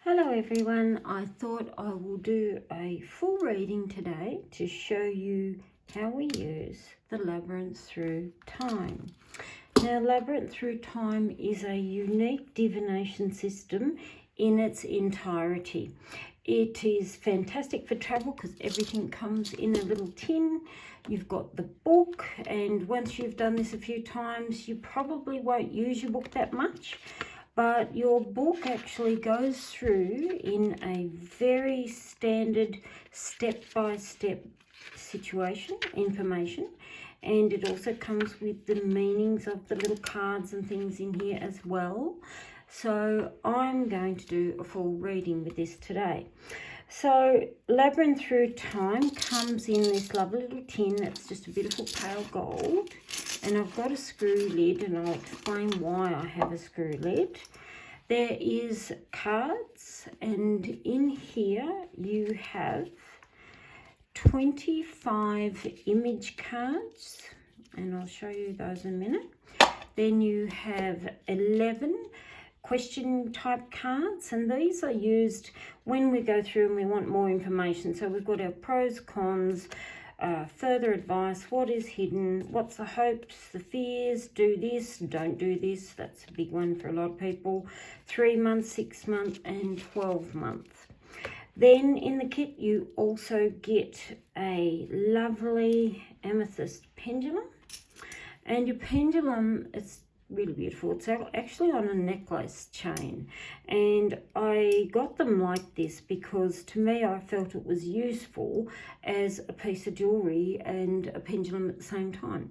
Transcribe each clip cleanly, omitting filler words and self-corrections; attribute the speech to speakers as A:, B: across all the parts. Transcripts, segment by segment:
A: Hello everyone, I thought I will do a full reading today to show you how we use the Labyrinth Through Time. Now, Labyrinth Through Time is a unique divination system in its entirety. It is fantastic for travel because everything comes in a little tin. You've got the book, and once you've done this a few times, you probably won't use your book that much. But your book actually goes through in a very standard step-by-step situation, information, and it also comes with the meanings of the little cards and things in here as well. So I'm going to do a full reading with this today. So Labyrinth Through Time comes in this lovely little tin that's just a beautiful pale gold. And I've got a screw lid, and I'll explain why I have a screw lid. There is cards, and in here you have 25 image cards, and I'll show you those in a minute. Then you have 11 question type cards, and these are used when we go through and we want more information. So we've got our pros, cons, further advice, what is hidden, what's the hopes, the fears, do this, don't do this. That's a big one for a lot of people. 3 months, 6 months, and 12 months. Then in the kit you also get a lovely amethyst pendulum, and your pendulum is really beautiful. It's actually on a necklace chain, and I got them like this because to me I felt it was useful as a piece of jewelry and a pendulum at the same time.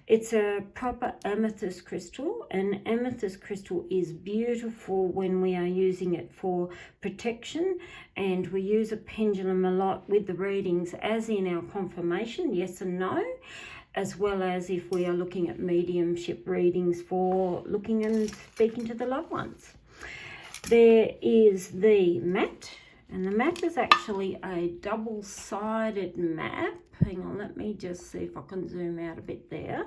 A: It's a proper amethyst crystal, and amethyst crystal is beautiful when we are using it for protection, and we use a pendulum a lot with the readings, as in our confirmation, yes and no, as well as if we are looking at mediumship readings for looking and speaking to the loved ones. There is the mat, and the mat is actually a double-sided map. Hang on, let me just see if I can zoom out a bit there.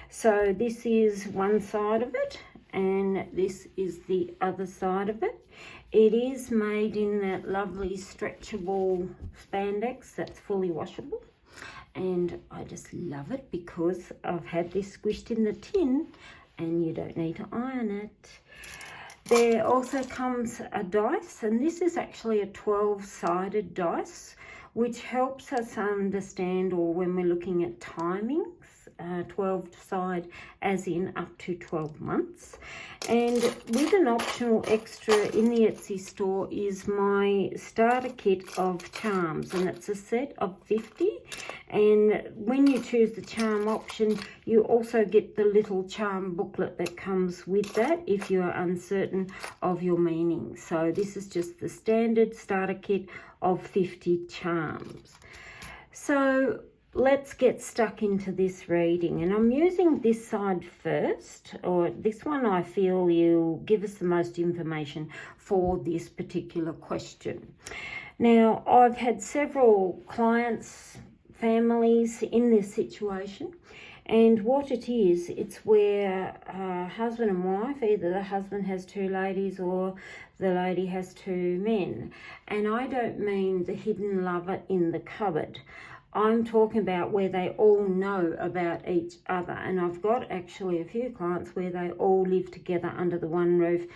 A: So this is one side of it, and this is the other side of it. It is made in that lovely stretchable spandex that's fully washable. And I just love it because I've had this squished in the tin and you don't need to iron it. There also comes a dice, and this is actually a 12-sided dice, which helps us understand, or when we're looking at timings, 12 side as in up to 12 months. And with an optional extra in the Etsy store is my starter kit of charms, and it's a set of 50. And when you choose the charm option, you also get the little charm booklet that comes with that if you are uncertain of your meaning. So this is just the standard starter kit of 50 charms. So let's get stuck into this reading, and I'm using this side first, or this one I feel will give us the most information for this particular question. Now, I've had several clients, families in this situation, and what it is, it's where husband and wife, either the husband has 2 ladies or the lady has 2 men. And I don't mean the hidden lover in the cupboard. I'm talking about where they all know about each other, and I've got actually a few clients where they all live together under the one roof.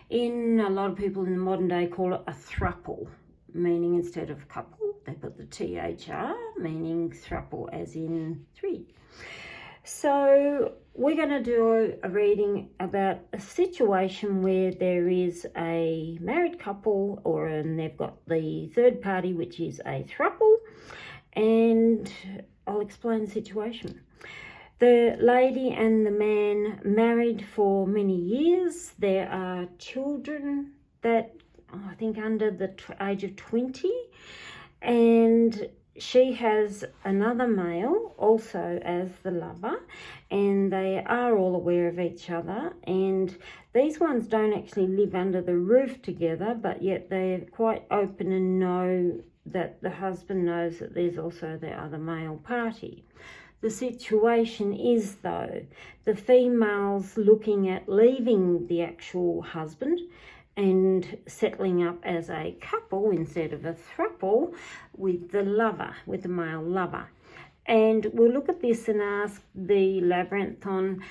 A: In a lot of people in the modern day call it a throuple, meaning instead of couple, they put the THR, meaning throuple as in 3. So we're going to do a reading about a situation where there is a married couple, and they've got the third party, which is a throuple. And I'll explain the situation. The lady and the man married for many years. There are children that I think under the age of 20, and she has another male also as the lover, and they are all aware of each other, and these ones don't actually live under the roof together, but yet they're quite open and know that the husband knows that there's also the other male party. The situation is, though, the female's looking at leaving the actual husband and settling up as a couple instead of a throuple with the lover, with the male lover. And we'll look at this and ask the labyrinth on,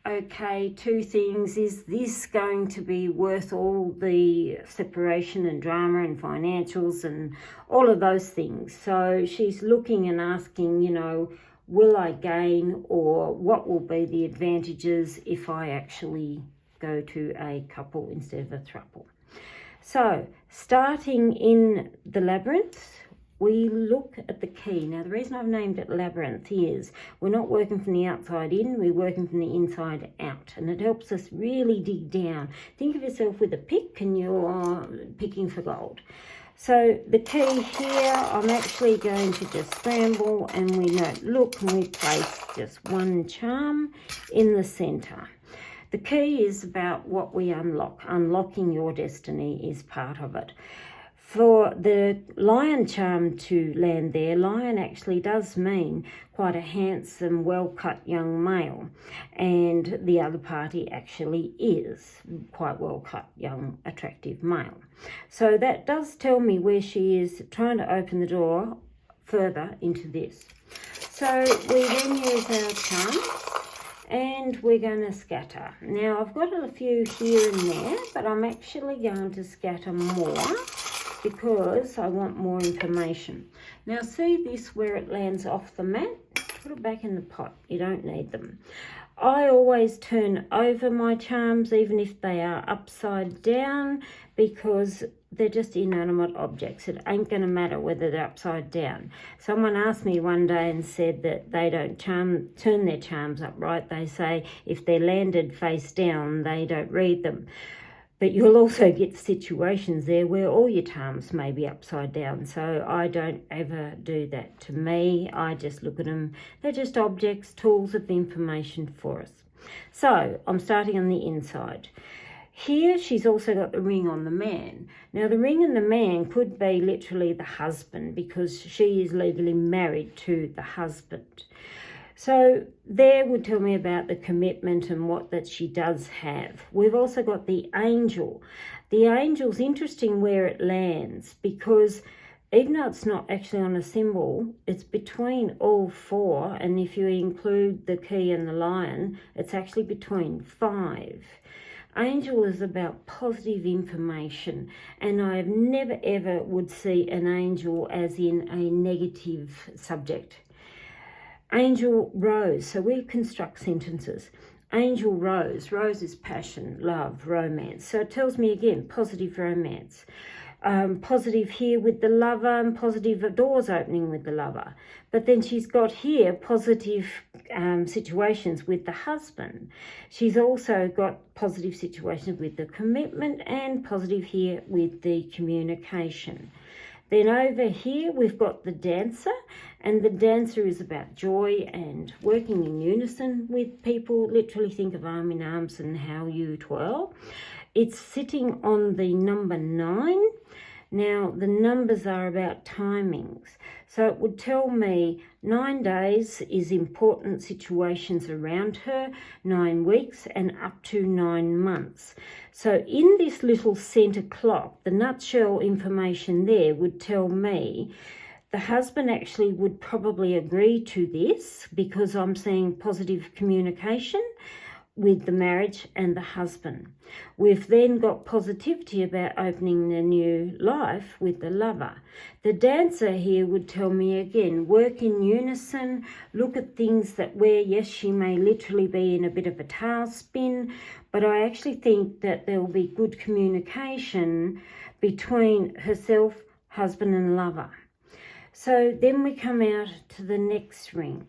A: okay, two things. Is this going to be worth all the separation and drama and financials and all of those things? So she's looking and asking, you know, will I gain, or what will be the advantages if I actually go to a couple instead of a throuple? So starting in the labyrinth, we look at the key. Now, the reason I've named it labyrinth is we're not working from the outside in, we're working from the inside out, and it helps us really dig down. Think of yourself with a pick and you're picking for gold. So the key here, I'm actually going to just scramble, and we note, look, and we place just one charm in the centre. The key is about what we unlock. Unlocking your destiny is part of it. For the lion charm to land there, lion actually does mean quite a handsome, well-cut young male. And the other party actually is quite well-cut, young, attractive male. So that does tell me where she is trying to open the door further into this. So we then use our charms and we're going to scatter. Now I've got a few here and there, but I'm actually going to scatter more because I want more information. Now see this where it lands off the mat? Put it back in the pot, you don't need them. I always turn over my charms even if they are upside down, because they're just inanimate objects. It ain't going to matter whether they're upside down. Someone asked me one day and said that they don't turn their charms upright. They say if they're landed face down, they don't read them. But you'll also get situations there where all your charms may be upside down. So I don't ever do that. To me, I just look at them. They're just objects, tools of information for us. So I'm starting on the inside. Here she's also got the ring on the man. Now the ring on the man could be literally the husband, because she is legally married to the husband. So there would tell me about the commitment and what that she does have. We've also got the angel. The angel's interesting where it lands, because even though it's not actually on a symbol, it's between all four, and if you include the key and the lion, it's actually between 5. Angel is about positive information, and I have never ever would see an angel as in a negative subject. Angel rose, so we construct sentences. Angel rose, rose is passion, love, romance. So it tells me again, positive romance. Positive here with the lover, and positive doors opening with the lover. But then she's got here positive situations with the husband. She's also got positive situations with the commitment, and positive here with the communication. Then over here we've got the dancer, and the dancer is about joy and working in unison with people. Literally think of arm in arms and how you twirl. It's sitting on the number 9. Now the numbers are about timings. So it would tell me 9 days is important situations around her, 9 weeks and up to 9 months. So in this little centre clock, the nutshell information there would tell me the husband actually would probably agree to this, because I'm seeing positive communication with the marriage and the husband. We've then got positivity about opening a new life with the lover. The dancer here would tell me again, work in unison, look at things that where, yes, she may literally be in a bit of a tailspin, but I actually think that there will be good communication between herself, husband and lover. So then we come out to the next ring.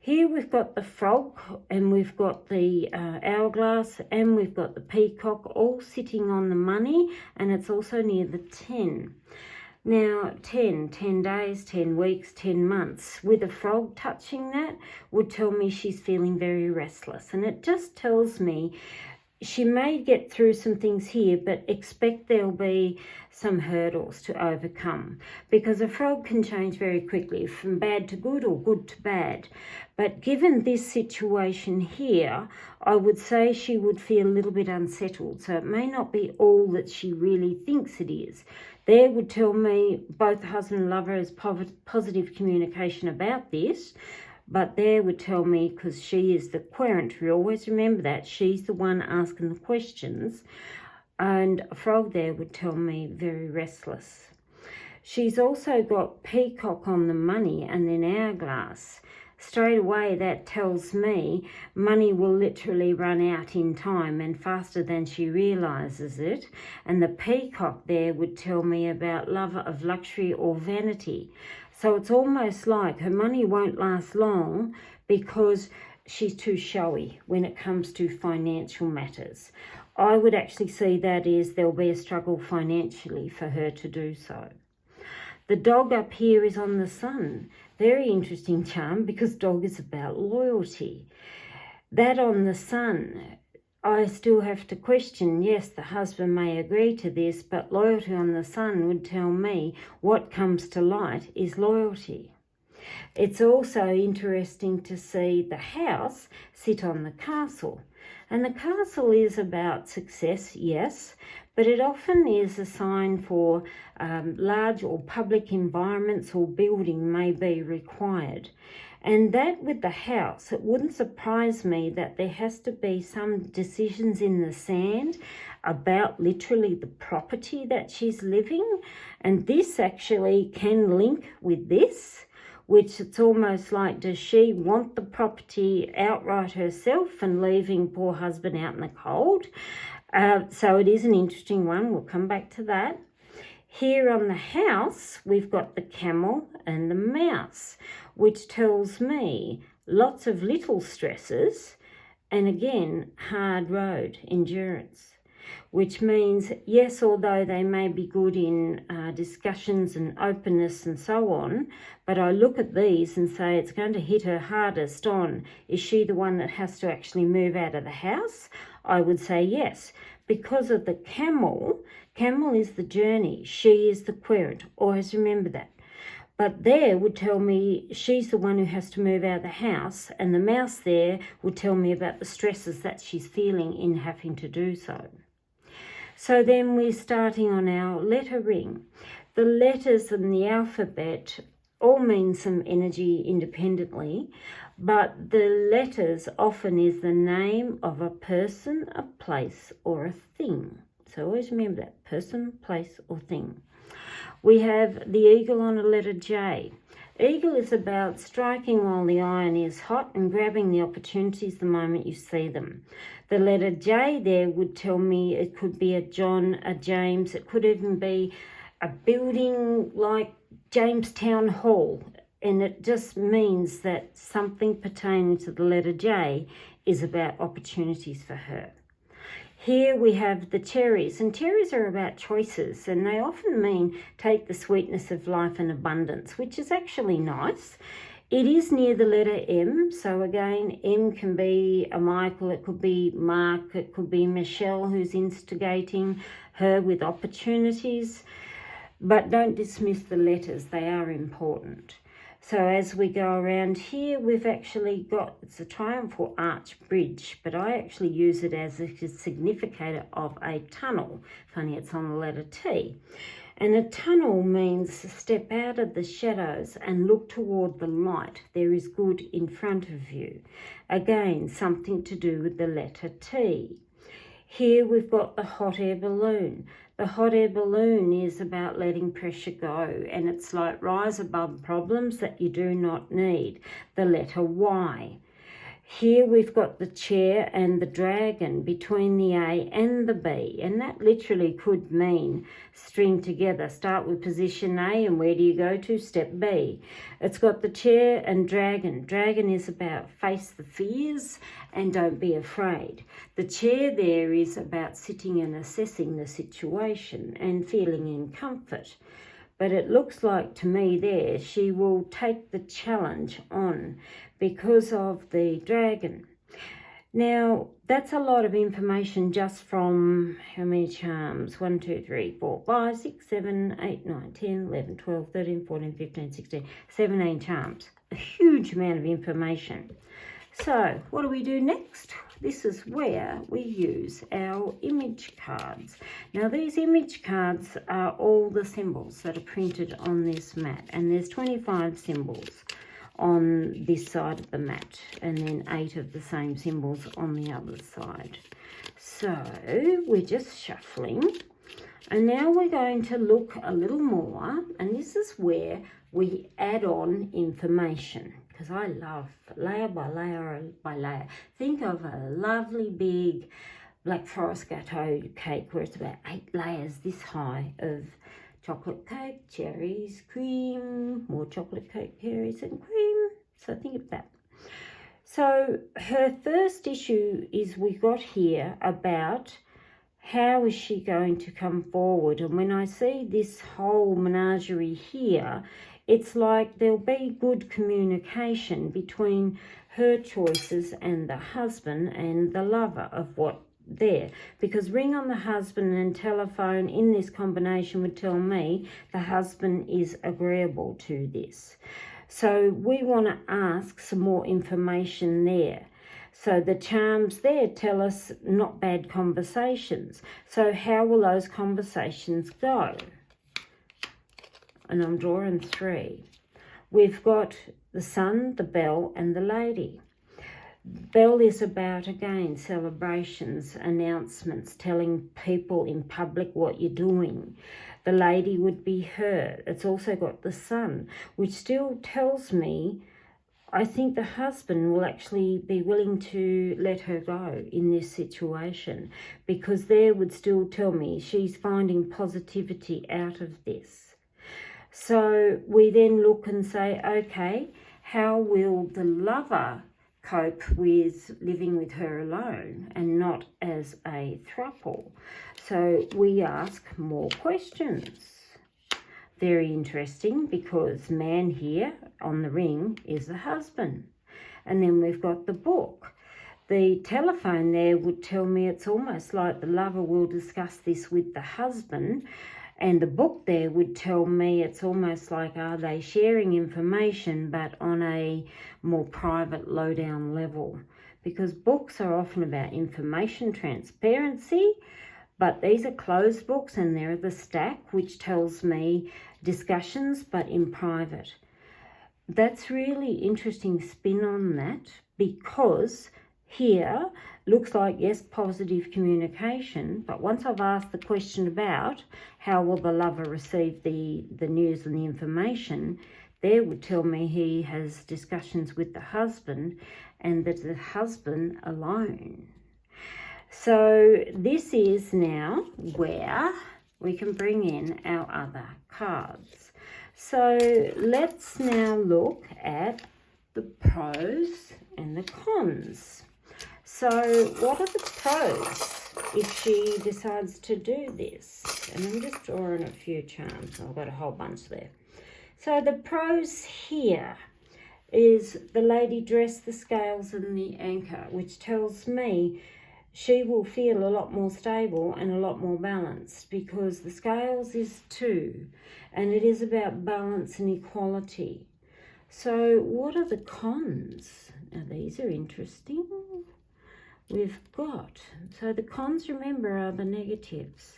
A: Here we've got the frog, and we've got the hourglass, and we've got the peacock, all sitting on the money, and it's also near the 10. Now 10 days, 10 weeks, 10 months, with a frog touching that would tell me she's feeling very restless. And it just tells me she may get through some things here, but expect there'll be some hurdles to overcome, because a frog can change very quickly from bad to good or good to bad. But given this situation here, I would say she would feel a little bit unsettled. So it may not be all that she really thinks it is. There would tell me both husband and lover has positive communication about this. But there would tell me, because she is the querent, we always remember that, she's the one asking the questions, and a frog there would tell me very restless. She's also got peacock on the money and then hourglass. Straight away that tells me money will literally run out in time and faster than she realises it. And the peacock there would tell me about love of luxury or vanity. So it's almost like her money won't last long because she's too showy when it comes to financial matters. I would actually see that as there'll be a struggle financially for her to do so. The dog up here is on the sun. Very interesting charm, because dog is about loyalty. That on the sun, I still have to question, yes, the husband may agree to this, but loyalty on the sun would tell me what comes to light is loyalty. It's also interesting to see the house sit on the castle. And the castle is about success, yes, but it often is a sign for large or public environments or building may be required. And that with the house, it wouldn't surprise me that there has to be some decisions in the sand about literally the property that she's living. And this actually can link with this, which it's almost like, does she want the property outright herself and leaving poor husband out in the cold? So it is an interesting one. We'll come back to that. Here on the house, we've got the camel and the mouse, which tells me lots of little stresses and again, hard road, endurance, which means, yes, although they may be good in discussions and openness and so on, but I look at these and say it's going to hit her hardest on, is she the one that has to actually move out of the house? I would say yes, because of the camel. Camel is the journey, she is the querent, always remember that. But there would tell me she's the one who has to move out of the house, and the mouse there would tell me about the stresses that she's feeling in having to do so. So then we're starting on our letter ring. The letters in the alphabet all mean some energy independently, but the letters often is the name of a person, a place, or a thing. So always remember that, person, place, or thing. We have the eagle on a letter J. Eagle is about striking while the iron is hot and grabbing the opportunities the moment you see them. The letter J there would tell me it could be a John, a James. It could even be a building like Jamestown Hall. And it just means that something pertaining to the letter J is about opportunities for her. Here we have the cherries, and cherries are about choices, and they often mean take the sweetness of life and abundance, which is actually nice. It is near the letter M, so again, M can be a Michael, it could be Mark, it could be Michelle who's instigating her with opportunities, but don't dismiss the letters, they are important. So as we go around here, we've actually got, it's a triumph or arch bridge, but I actually use it as a significator of a tunnel. Funny, it's on the letter T. And a tunnel means step out of the shadows and look toward the light. There is good in front of you. Again, something to do with the letter T. Here we've got the hot air balloon. The hot air balloon is about letting pressure go, and it's like rise above problems that you do not need. The letter Y. Here we've got the chair and the dragon between the A and the B, and that literally could mean string together. Start with position A and where do you go to? Step B. It's got the chair and dragon. Dragon is about face the fears and don't be afraid. The chair there is about sitting and assessing the situation and feeling in comfort. But it looks like to me there she will take the challenge on because of the dragon. Now, that's a lot of information just from how many charms? 1, 2, 3, 4, 5, 6, 7, 8, 9, 10, 11, 12, 13, 14, 15, 16, 17 charms. A huge amount of information. So, what do we do next? This is where we use our image cards. Now, these image cards are all the symbols that are printed on this mat. And there's 25 symbols on this side of the mat, and then 8 of the same symbols on the other side. So we're just shuffling, and now we're going to look a little more, and this is where we add on information, because I love layer by layer by layer. Think of a lovely big Black Forest Gâteau cake where it's about 8 layers this high of chocolate cake, cherries, cream, more chocolate cake, cherries and cream. So think of that. So her first issue is we got here about how is she going to come forward. And when I see this whole menagerie here, it's like there'll be good communication between her choices and the husband and the lover of what there, because ring on the husband and telephone in this combination would tell me the husband is agreeable to this. So we want to ask some more information there. So the charms there tell us not bad conversations. So how will those conversations go? And I'm drawing 3. We've got the sun, the bell and the lady. Bell is about, again, celebrations, announcements, telling people in public what you're doing. The lady would be her. It's also got the sun, which still tells me I think the husband will actually be willing to let her go in this situation, because there would still tell me she's finding positivity out of this. So we then look and say, okay, how will the lover cope with living with her alone and not as a throuple? So we ask more questions. Very interesting, because man here on the ring is the husband. And then we've got the book. The telephone there would tell me it's almost like the lover will discuss this with the husband. And the book there would tell me it's almost like, are they sharing information but on a more private, low-down level? Because books are often about information transparency, but these are closed books and they're the stack, which tells me discussions but in private. That's really interesting spin on that, because here looks like, yes, positive communication, but once I've asked the question about how will the lover receive the news and the information, there would tell me he has discussions with the husband and that the husband alone. So this is now where we can bring in our other cards. So let's now look at the pros and the cons. So what are the pros if she decides to do this? And I'm just drawing a few charms. I've got a whole bunch there. So the pros here is the lady dress, the scales and the anchor, which tells me she will feel a lot more stable and a lot more balanced, because the scales is 2 and it is about balance and equality. So what are the cons? Now these are interesting. We've got, so the cons, remember, are the negatives.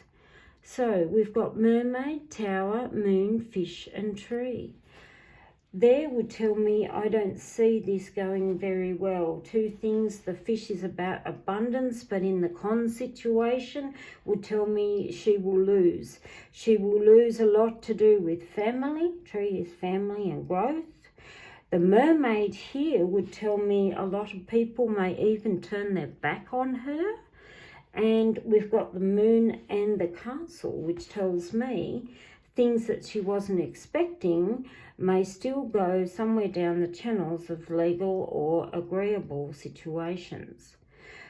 A: So we've got mermaid, tower, moon, fish and tree. There would tell me I don't see this going very well. 2 things, the fish is about abundance, but in the con situation would tell me she will lose. She will lose a lot to do with family. Tree is family and growth. The mermaid here would tell me a lot of people may even turn their back on her. And we've got the moon and the castle, which tells me things that she wasn't expecting may still go somewhere down the channels of legal or agreeable situations.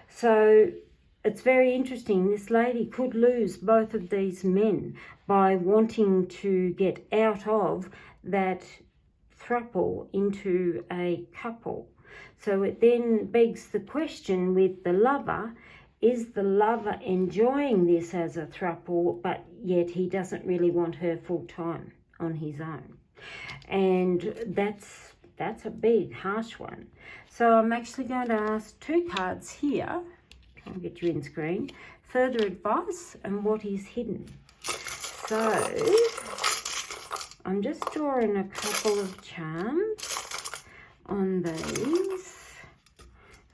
A: So it's very interesting. This lady could lose both of these men by wanting to get out of that throuple into a couple. So it then begs the question with the lover, is the lover enjoying this as a throuple, but yet he doesn't really want her full time on his own? And that's a big, harsh one. So I'm actually going to ask 2 cards here. I'll get you in screen. Further advice and what is hidden. So I'm just drawing a couple of charms on these.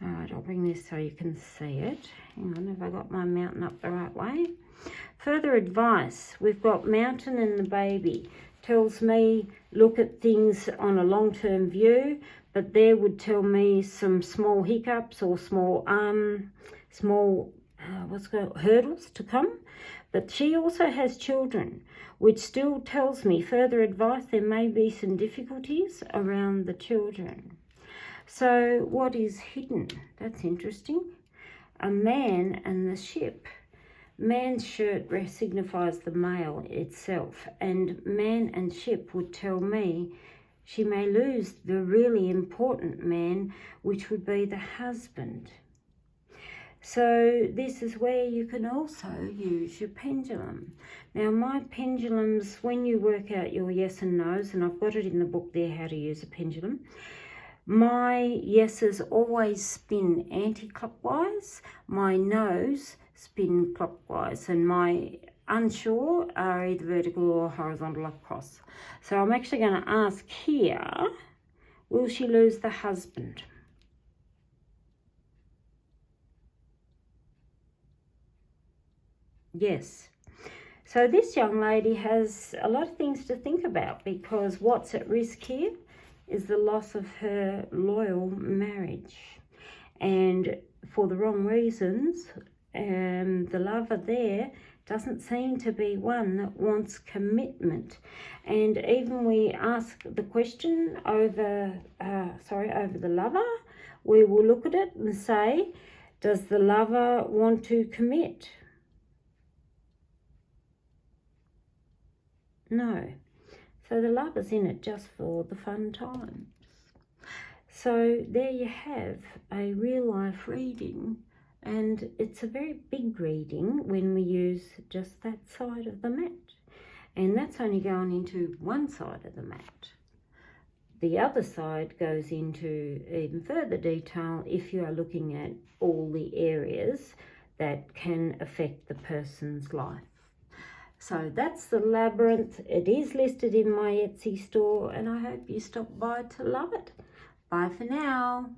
A: All right, I'll bring this so you can see it. Hang on, have I got my mountain up the right way? Further advice. We've got mountain and the baby. Tells me look at things on a long-term view, but there would tell me some small hiccups or small hurdles to come. But she also has children, which still tells me further advice. There may be some difficulties around the children. So what is hidden? That's interesting. A man and the ship. Man's shirt signifies the male itself, and man and ship would tell me she may lose the really important man, which would be the husband. So this is where you can also use your pendulum. Now my pendulums, when you work out your yes and no's, and I've got it in the book there, how to use a pendulum, my yeses always spin anti-clockwise, my no's spin clockwise, and my unsure are either vertical or horizontal across. So I'm actually going to ask here, will she lose the husband? Yes. So this young lady has a lot of things to think about, because what's at risk here is the loss of her loyal marriage. And for the wrong reasons, the lover there doesn't seem to be one that wants commitment. And even we ask the question over the lover, we will look at it and say, does the lover want to commit? No. So the lover's in it just for the fun times. So there you have a real life reading, and it's a very big reading when we use just that side of the mat. And that's only going into one side of the mat. The other side goes into even further detail if you are looking at all the areas that can affect the person's life. So that's the labyrinth. It is listed in my Etsy store, and I hope you stop by to love it. Bye for now.